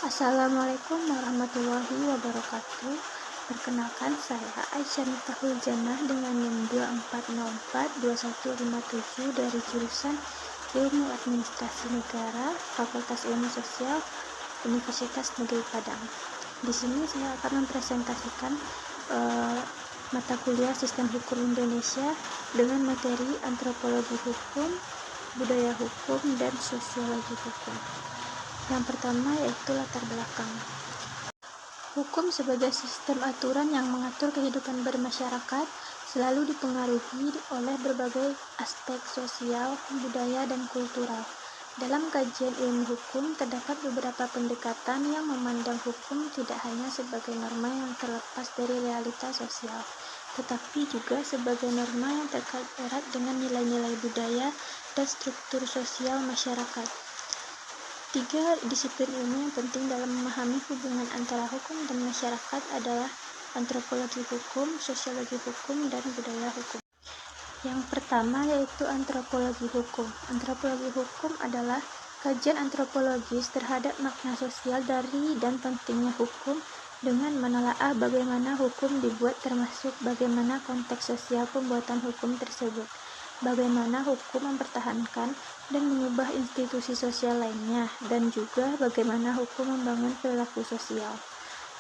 Assalamualaikum warahmatullahi wabarakatuh. Perkenalkan, saya Aisyah Miftahul Jannah dengan NIM 24042157 dari jurusan Ilmu Administrasi Negara, Fakultas Ilmu Sosial, Universitas Negeri Padang. Di sini saya akan mempresentasikan mata kuliah Sistem Hukum Indonesia dengan materi antropologi hukum, budaya hukum, dan sosiologi hukum. Yang pertama yaitu latar belakang. Hukum sebagai sistem aturan yang mengatur kehidupan bermasyarakat selalu dipengaruhi oleh berbagai aspek sosial, budaya, dan kultural. Dalam kajian ilmu hukum, terdapat beberapa pendekatan yang memandang hukum tidak hanya sebagai norma yang terlepas dari realitas sosial, tetapi juga sebagai norma yang terkait erat dengan nilai-nilai budaya dan struktur sosial masyarakat. 3 disiplin ilmu yang penting dalam memahami hubungan antara hukum dan masyarakat adalah antropologi hukum, sosiologi hukum, dan budaya hukum. Yang pertama yaitu antropologi hukum. Antropologi hukum adalah kajian antropologis terhadap makna sosial dari dan pentingnya hukum dengan menelaah bagaimana hukum dibuat, termasuk bagaimana konteks sosial pembuatan hukum tersebut, bagaimana hukum mempertahankan dan mengubah institusi sosial lainnya, dan juga bagaimana hukum membangun perilaku sosial.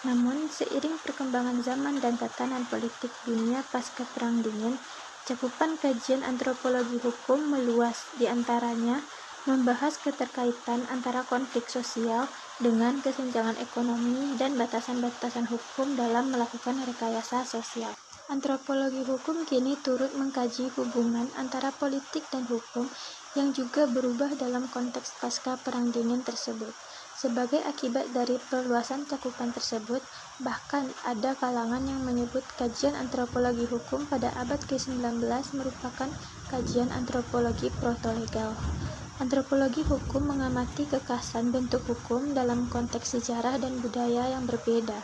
Namun, seiring perkembangan zaman dan tatanan politik dunia pasca Perang Dingin, cakupan kajian antropologi hukum meluas, diantaranya membahas keterkaitan antara konflik sosial dengan kesenjangan ekonomi dan batasan-batasan hukum dalam melakukan rekayasa sosial. Antropologi hukum kini turut mengkaji hubungan antara politik dan hukum yang juga berubah dalam konteks pasca Perang Dingin tersebut. Sebagai akibat dari perluasan cakupan tersebut, bahkan ada kalangan yang menyebut kajian antropologi hukum pada abad ke-19 merupakan kajian antropologi proto-legal. Antropologi hukum mengamati kekhasan bentuk hukum dalam konteks sejarah dan budaya yang berbeda.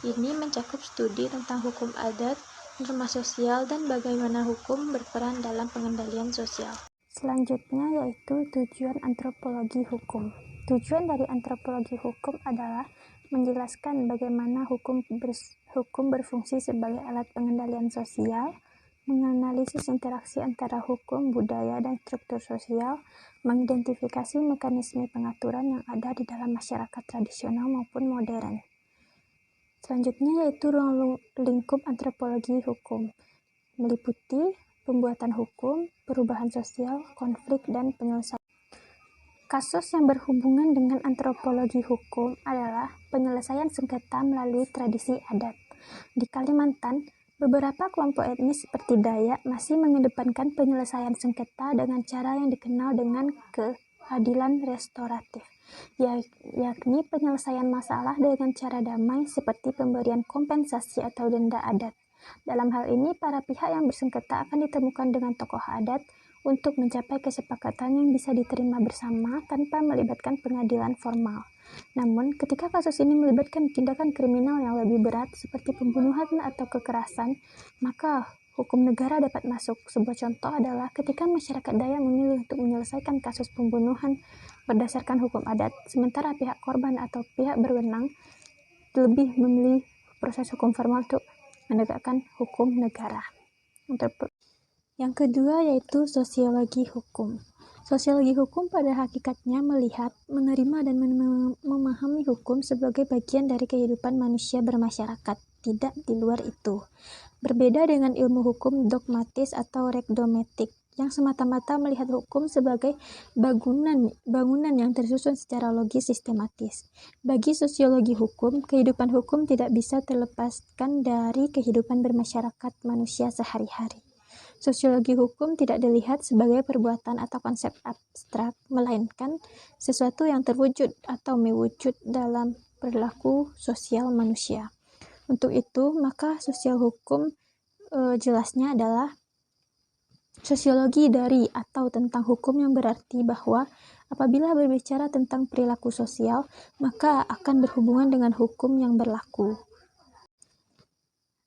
Ini mencakup studi tentang hukum adat, norma sosial, dan bagaimana hukum berperan dalam pengendalian sosial. Selanjutnya yaitu tujuan antropologi hukum. Tujuan dari antropologi hukum adalah menjelaskan bagaimana hukum berfungsi sebagai alat pengendalian sosial, menganalisis interaksi antara hukum, budaya, dan struktur sosial, mengidentifikasi mekanisme pengaturan yang ada di dalam masyarakat tradisional maupun modern. Selanjutnya yaitu ruang lingkup antropologi hukum, meliputi pembuatan hukum, perubahan sosial, konflik, dan penyelesaian. Kasus yang berhubungan dengan antropologi hukum adalah penyelesaian sengketa melalui tradisi adat. Di Kalimantan, beberapa kelompok etnis seperti Dayak masih mengedepankan penyelesaian sengketa dengan cara yang dikenal dengan keadilan restoratif, yakni penyelesaian masalah dengan cara damai seperti pemberian kompensasi atau denda adat. Dalam hal ini, para pihak yang bersengketa akan ditemukan dengan tokoh adat untuk mencapai kesepakatan yang bisa diterima bersama tanpa melibatkan pengadilan formal. Namun, ketika kasus ini melibatkan tindakan kriminal yang lebih berat seperti pembunuhan atau kekerasan, maka hukum negara dapat masuk. Sebuah contoh adalah ketika masyarakat Dayak memilih untuk menyelesaikan kasus pembunuhan berdasarkan hukum adat, sementara pihak korban atau pihak berwenang lebih memilih proses hukum formal untuk menegakkan hukum negara. Yang kedua yaitu sosiologi hukum. Sosiologi hukum pada hakikatnya melihat, menerima, dan memahami hukum sebagai bagian dari kehidupan manusia bermasyarakat, tidak di luar itu. Berbeda dengan ilmu hukum dogmatis atau rekdometik, yang semata-mata melihat hukum sebagai bangunan yang tersusun secara logis sistematis. Bagi sosiologi hukum, kehidupan hukum tidak bisa terlepaskan dari kehidupan bermasyarakat manusia sehari-hari. Sosiologi hukum tidak dilihat sebagai perbuatan atau konsep abstrak, melainkan sesuatu yang terwujud atau mewujud dalam perilaku sosial manusia. Untuk itu, maka sosial hukum jelasnya adalah sosiologi dari atau tentang hukum, yang berarti bahwa apabila berbicara tentang perilaku sosial, maka akan berhubungan dengan hukum yang berlaku.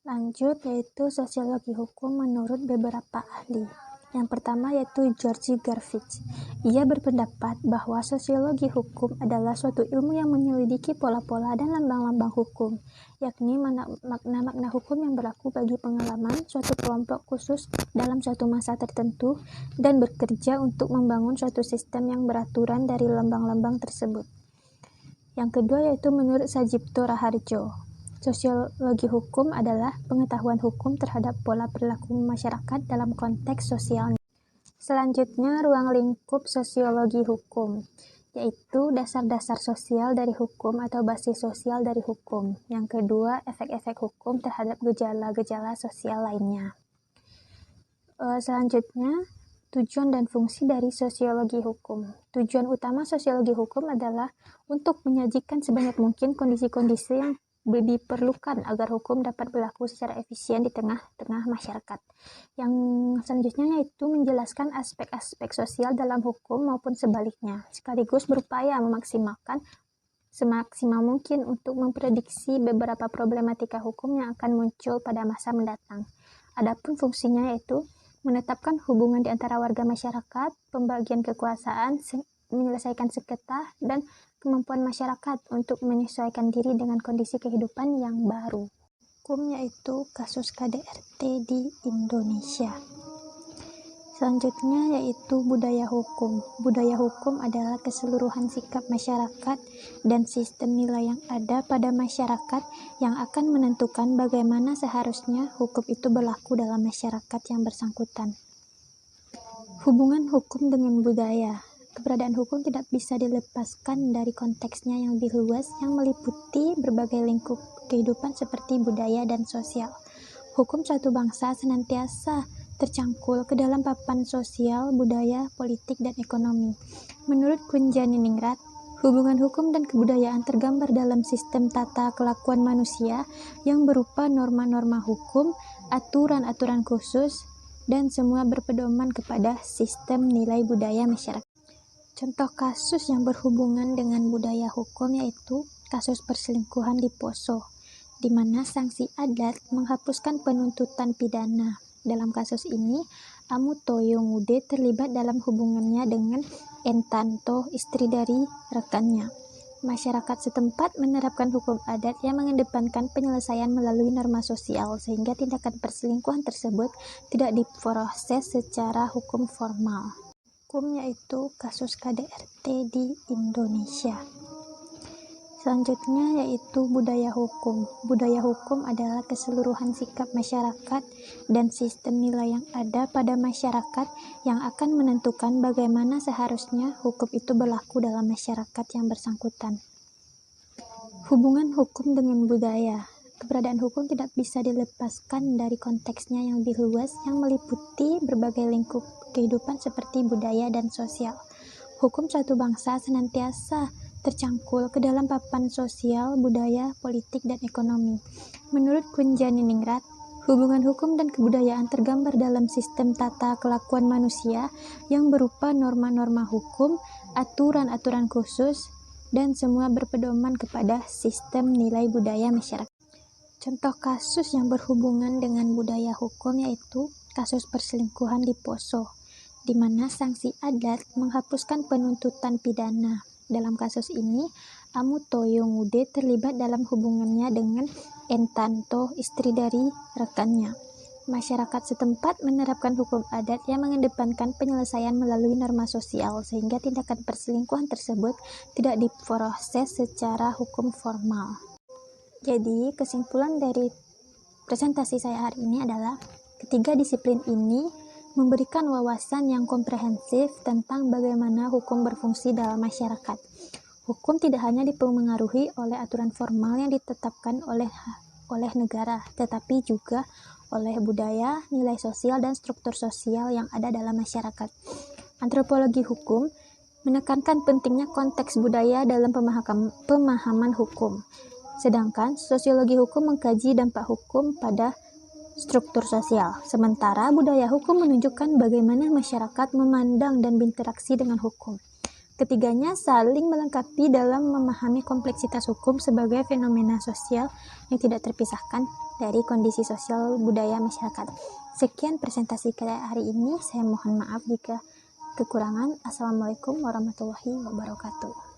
Lanjut yaitu sosiologi hukum menurut beberapa ahli. Yang pertama yaitu George Garvich. Ia berpendapat bahwa sosiologi hukum adalah suatu ilmu yang menyelidiki pola-pola dan lambang-lambang hukum, yakni makna-makna hukum yang berlaku bagi pengalaman suatu kelompok khusus dalam suatu masa tertentu dan bekerja untuk membangun suatu sistem yang beraturan dari lambang-lambang tersebut. Yang kedua yaitu menurut Sajipto Raharjo. Sosiologi hukum adalah pengetahuan hukum terhadap pola perilaku masyarakat dalam konteks sosial. Selanjutnya, ruang lingkup sosiologi hukum, yaitu dasar-dasar sosial dari hukum atau basis sosial dari hukum. Yang kedua, efek-efek hukum terhadap gejala-gejala sosial lainnya. Selanjutnya, tujuan dan fungsi dari sosiologi hukum. Tujuan utama sosiologi hukum adalah untuk menyajikan sebanyak mungkin kondisi-kondisi yang diperlukan agar hukum dapat berlaku secara efisien di tengah-tengah masyarakat. Yang selanjutnya yaitu menjelaskan aspek-aspek sosial dalam hukum maupun sebaliknya, sekaligus berupaya memaksimalkan semaksimal mungkin untuk memprediksi beberapa problematika hukum yang akan muncul pada masa mendatang. Adapun fungsinya yaitu menetapkan hubungan di antara warga masyarakat, pembagian kekuasaan, menyelesaikan sengketa, dan kemampuan masyarakat untuk menyesuaikan diri dengan kondisi kehidupan yang baru. Hukum yaitu kasus KDRT di Indonesia. Selanjutnya yaitu budaya hukum. Budaya hukum adalah keseluruhan sikap masyarakat dan sistem nilai yang ada pada masyarakat yang akan menentukan bagaimana seharusnya hukum itu berlaku dalam masyarakat yang bersangkutan. Hubungan hukum dengan budaya. Keberadaan hukum tidak bisa dilepaskan dari konteksnya yang lebih luas yang meliputi berbagai lingkup kehidupan seperti budaya dan sosial. Hukum suatu bangsa senantiasa tercangkul ke dalam papan sosial, budaya, politik, dan ekonomi. Menurut Kunjaniningrat, hubungan hukum dan kebudayaan tergambar dalam sistem tata kelakuan manusia yang berupa norma-norma hukum, aturan-aturan khusus, dan semua berpedoman kepada sistem nilai budaya masyarakat. Contoh kasus yang berhubungan dengan budaya hukum yaitu kasus perselingkuhan di Poso, di mana sanksi adat menghapuskan penuntutan pidana. Dalam kasus ini, Amu Toyongude terlibat dalam hubungannya dengan Entanto, istri dari rekannya. Masyarakat setempat menerapkan hukum adat yang mengedepankan penyelesaian melalui norma sosial, sehingga tindakan perselingkuhan tersebut tidak diproses secara hukum formal. Hukum yaitu kasus KDRT di Indonesia. Selanjutnya yaitu budaya hukum. Budaya hukum adalah keseluruhan sikap masyarakat dan sistem nilai yang ada pada masyarakat yang akan menentukan bagaimana seharusnya hukum itu berlaku dalam masyarakat yang bersangkutan. Hubungan hukum dengan budaya. Keberadaan hukum tidak bisa dilepaskan dari konteksnya yang lebih luas yang meliputi berbagai lingkup kehidupan seperti budaya dan sosial. Hukum suatu bangsa senantiasa tercangkul ke dalam papan sosial, budaya, politik, dan ekonomi. Menurut Kunjaniningrat, hubungan hukum dan kebudayaan tergambar dalam sistem tata kelakuan manusia yang berupa norma-norma hukum, aturan-aturan khusus, dan semua berpedoman kepada sistem nilai budaya masyarakat. Contoh kasus yang berhubungan dengan budaya hukum yaitu kasus perselingkuhan di Poso, di mana sanksi adat menghapuskan penuntutan pidana. Dalam kasus ini, Amu Toyongude terlibat dalam hubungannya dengan Entanto, istri dari rekannya. Masyarakat setempat menerapkan hukum adat yang mengedepankan penyelesaian melalui norma sosial, sehingga tindakan perselingkuhan tersebut tidak diproses secara hukum formal. Jadi, kesimpulan dari presentasi saya hari ini adalah ketiga disiplin ini memberikan wawasan yang komprehensif tentang bagaimana hukum berfungsi dalam masyarakat. Hukum tidak hanya dipengaruhi oleh aturan formal yang ditetapkan oleh negara, tetapi juga oleh budaya, nilai sosial, dan struktur sosial yang ada dalam masyarakat. Antropologi hukum menekankan pentingnya konteks budaya dalam pemahaman hukum. Sedangkan sosiologi hukum mengkaji dampak hukum pada struktur sosial. Sementara budaya hukum menunjukkan bagaimana masyarakat memandang dan berinteraksi dengan hukum. Ketiganya saling melengkapi dalam memahami kompleksitas hukum sebagai fenomena sosial yang tidak terpisahkan dari kondisi sosial budaya masyarakat. Sekian presentasi kita hari ini. Saya mohon maaf jika kekurangan. Assalamualaikum warahmatullahi wabarakatuh.